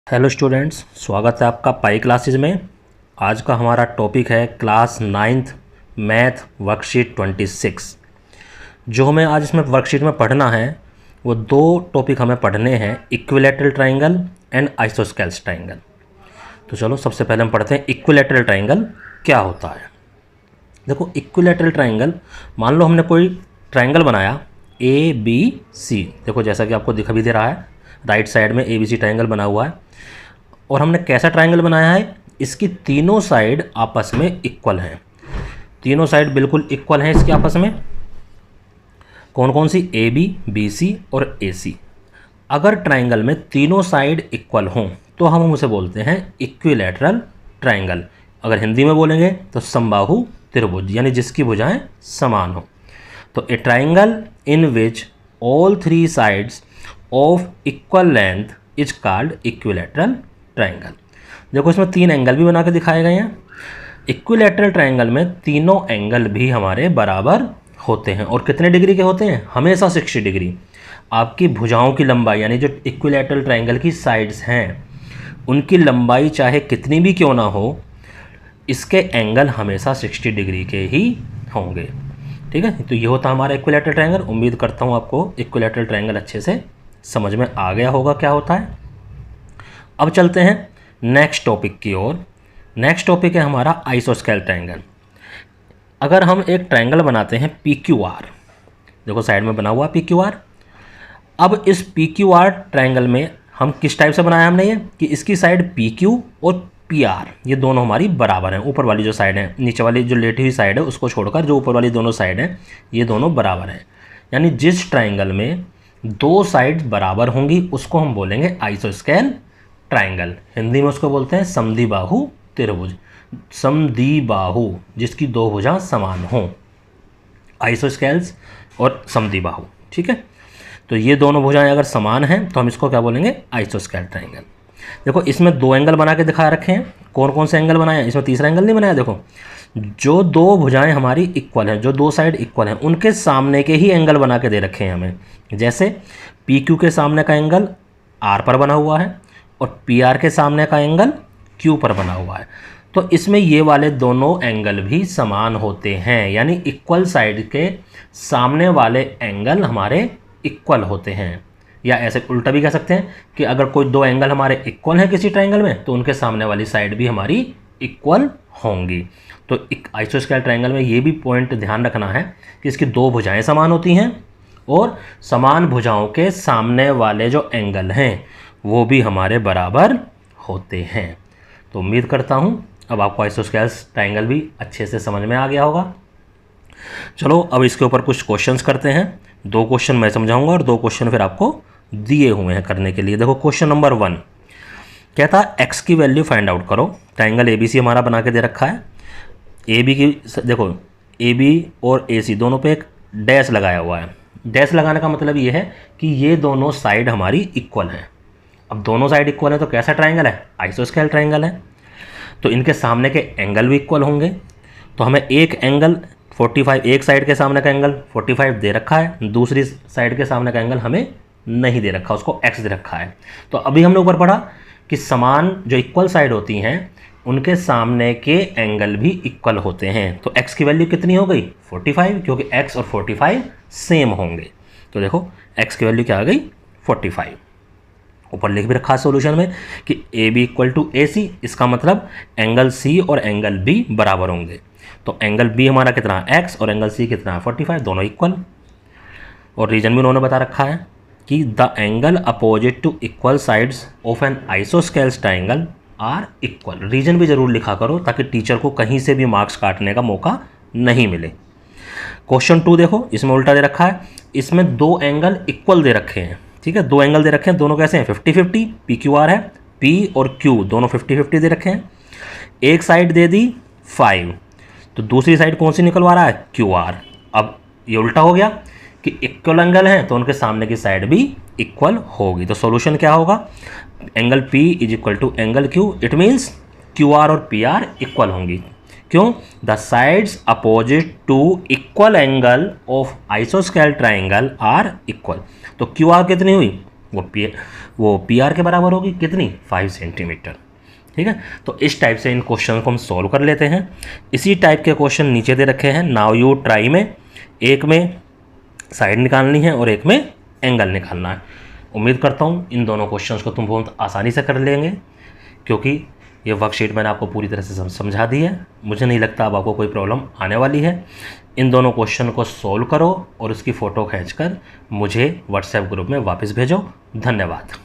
Hello students, स्वागत है आपका पाई क्लासेज में। आज का हमारा टॉपिक है क्लास 9th मैथ वर्कशीट 26। जो हमें आज इसमें वर्कशीट में पढ़ना है वो दो टॉपिक हमें पढ़ने हैं, equilateral triangle and isosceles triangle. तो चलो सबसे पहले हम पढ़ते हैं इक्विलैटरल ट्राइंगल क्या होता है। देखो, इक्विलैटरल ट्राइंगल, मान लो हमने कोई ट्राइंगल बनाया ABC। देखो जैसा कि आपको दिखा भी दे रहा है, राइट साइड में ABC ट्राइंगल बना हुआ है। और हमने कैसा ट्राइंगल बनाया है, इसकी तीनों साइड आपस में इक्वल हैं। तीनों साइड बिल्कुल इक्वल हैं इसके आपस में। कौन कौन सी? AB, BC और AC। अगर ट्राइंगल में तीनों साइड इक्वल हों तो हम उसे बोलते हैं इक्विलैटरल ट्राइंगल। अगर हिंदी में बोलेंगे तो समबाहु त्रिभुज, यानी जिसकी भुजाएं समान हो। तो ए triangle in which all three sides of equal length is called equilateral triangle. देखो इसमें तीन एंगल भी बना के दिखाए गए हैं। इक्विलैटरल ट्राइंगल में तीनों एंगल भी हमारे बराबर होते हैं। और कितने डिग्री के होते हैं? हमेशा 60 डिग्री। आपकी भुजाओं की लंबाई, यानी जो इक्विलैटरल ट्राइंगल की साइड्स हैं, उनकी लंबाई चाहे कितनी भी क्यों ना हो, इसके एंगल हमेशा 60 डिग्री के ही होंगे। ठीक है, तो ये होता हमारा इक्विलैटरल ट्राइंगल। उम्मीद करता हूँ आपको इक्विलैटरल ट्राइंगल अच्छे से समझ में आ गया होगा क्या होता है। अब चलते हैं नेक्स्ट टॉपिक की ओर। नेक्स्ट टॉपिक है हमारा आइसोस्केल ट्राइंगल। अगर हम एक ट्राइंगल बनाते हैं PQR, देखो साइड में बना हुआ PQR। अब इस PQR ट्राइंगल में हम किस टाइप से बनाया हमने ये, कि इसकी साइड PQ और PR ये दोनों हमारी बराबर हैं। ऊपर वाली जो साइड है, नीचे वाली जो लेटी हुई साइड है उसको छोड़कर जो ऊपर वाली दोनों साइड हैं ये दोनों बराबर हैं। यानी जिस ट्राइंगल में दो साइड बराबर होंगी उसको हम बोलेंगे आइसोस्केल ट्राइंगल। हिंदी में उसको बोलते हैं समद्विबाहु त्रिभुज। समद्विबाहु, जिसकी दो भुजा समान हों, आइसोस्केल्स और समद्विबाहु। ठीक है, तो ये दोनों भुजाएं अगर समान हैं तो हम इसको क्या बोलेंगे? आइसोस्केल ट्राइंगल। देखो इसमें दो एंगल बना के दिखा रखे हैं। कौन कौन से एंगल बनाए हैं? इसमें तीसरा एंगल नहीं बनाया। देखो जो दो भुजाएं हमारी इक्वल हैं, जो दो साइड इक्वल हैं, उनके सामने के ही एंगल बना के दे रखे हैं हमें। जैसे PQ के सामने का एंगल R पर बना हुआ है और PR के सामने का एंगल Q पर बना हुआ है। तो इसमें ये वाले दोनों एंगल भी समान होते हैं, यानी इक्वल साइड के सामने वाले एंगल हमारे इक्वल होते हैं। या ऐसे उल्टा भी कह सकते हैं कि अगर कोई दो एंगल हमारे इक्वल हैं किसी ट्राइंगल में तो उनके सामने वाली साइड भी हमारी इक्वल होंगी। तो एक आइसोस्केल ट्राइंगल में ये भी पॉइंट ध्यान रखना है कि इसकी दो भुजाएं समान होती हैं और समान भुजाओं के सामने वाले जो एंगल हैं वो भी हमारे बराबर होते हैं। तो उम्मीद करता हूँ अब आपको आइसोस्केल्स ट्राइंगल भी अच्छे से समझ में आ गया होगा। चलो अब इसके ऊपर कुछ क्वेश्चंस करते हैं। दो क्वेश्चन मैं समझाऊंगा और दो क्वेश्चन फिर आपको दिए हुए हैं करने के लिए। देखो क्वेश्चन नंबर 1 कहता है एक्स की वैल्यू फाइंड आउट करो। ट्राइंगल ABC हमारा बना के दे रखा है। AB की, देखो AB और AC दोनों पे एक डैश लगाया हुआ है। डैश लगाने का मतलब ये है कि ये दोनों साइड हमारी इक्वल हैं। अब दोनों साइड इक्वल है तो कैसा ट्राइंगल है? आइसोस्केल ट्राइंगल है। तो इनके सामने के एंगल भी इक्वल होंगे। तो हमें एक एंगल 45, एक साइड के सामने का एंगल 45 दे रखा है, दूसरी साइड के सामने का एंगल हमें नहीं दे रखा, उसको x दे रखा है। तो अभी हमने ऊपर पढ़ा कि समान जो इक्वल साइड होती हैं उनके सामने के एंगल भी इक्वल होते हैं। तो x की वैल्यू कितनी हो गई? 45, क्योंकि x और 45 सेम होंगे। तो देखो x की वैल्यू क्या आ गई? 45। ऊपर लिख भी रखा है सॉल्यूशन में कि AB इक्वल टू AC, इसका मतलब एंगल C और एंगल B बराबर होंगे। तो एंगल B हमारा कितना है? X और एंगल C कितना है? 45, दोनों इक्वल। और रीजन भी उन्होंने बता रखा है कि the angle opposite to equal sides of an isosceles triangle are equal. Reason भी जरूर लिखा करो ताकि टीचर को कहीं से भी मार्क्स काटने का मौका नहीं मिले। क्वेश्चन 2 देखो, इसमें उल्टा दे रखा है। इसमें दो एंगल इक्वल दे रखे हैं। ठीक है, दो एंगल दे रखे हैं, दोनों कैसे हैं? 50-50। PQR है, P और Q दोनों 50-50 दे रखे हैं। एक साइड दे दी 5, तो दूसरी साइड कौन सी निकलवा रहा है? QR। अब ये उल्टा हो गया कि इक्वल एंगल हैं तो उनके सामने की साइड भी इक्वल होगी। तो सॉल्यूशन क्या होगा? Angle P is equal to angle Q। It means QR और PR इक्वल होंगी। क्यों? The sides opposite to equal angle of आइसोस्केल ट्राइंगल आर इक्वल। तो QR कितनी हुई? वो पी आर के बराबर होगी कितनी, 5 सेंटीमीटर। ठीक है, तो इस टाइप से इन क्वेश्चन को हम सॉल्व कर लेते हैं। इसी टाइप के क्वेश्चन नीचे दे रखे हैं, नाउ यू ट्राई में एक में साइड निकालनी है और एक में एंगल निकालना है। उम्मीद करता हूँ इन दोनों क्वेश्चंस को तुम बहुत आसानी से कर लेंगे, क्योंकि ये वर्कशीट मैंने आपको पूरी तरह से समझा दी है। मुझे नहीं लगता अब आपको कोई प्रॉब्लम आने वाली है। इन दोनों क्वेश्चन को सोल्व करो और उसकी फ़ोटो खींचकर मुझे व्हाट्सएप ग्रुप में वापस भेजो। धन्यवाद।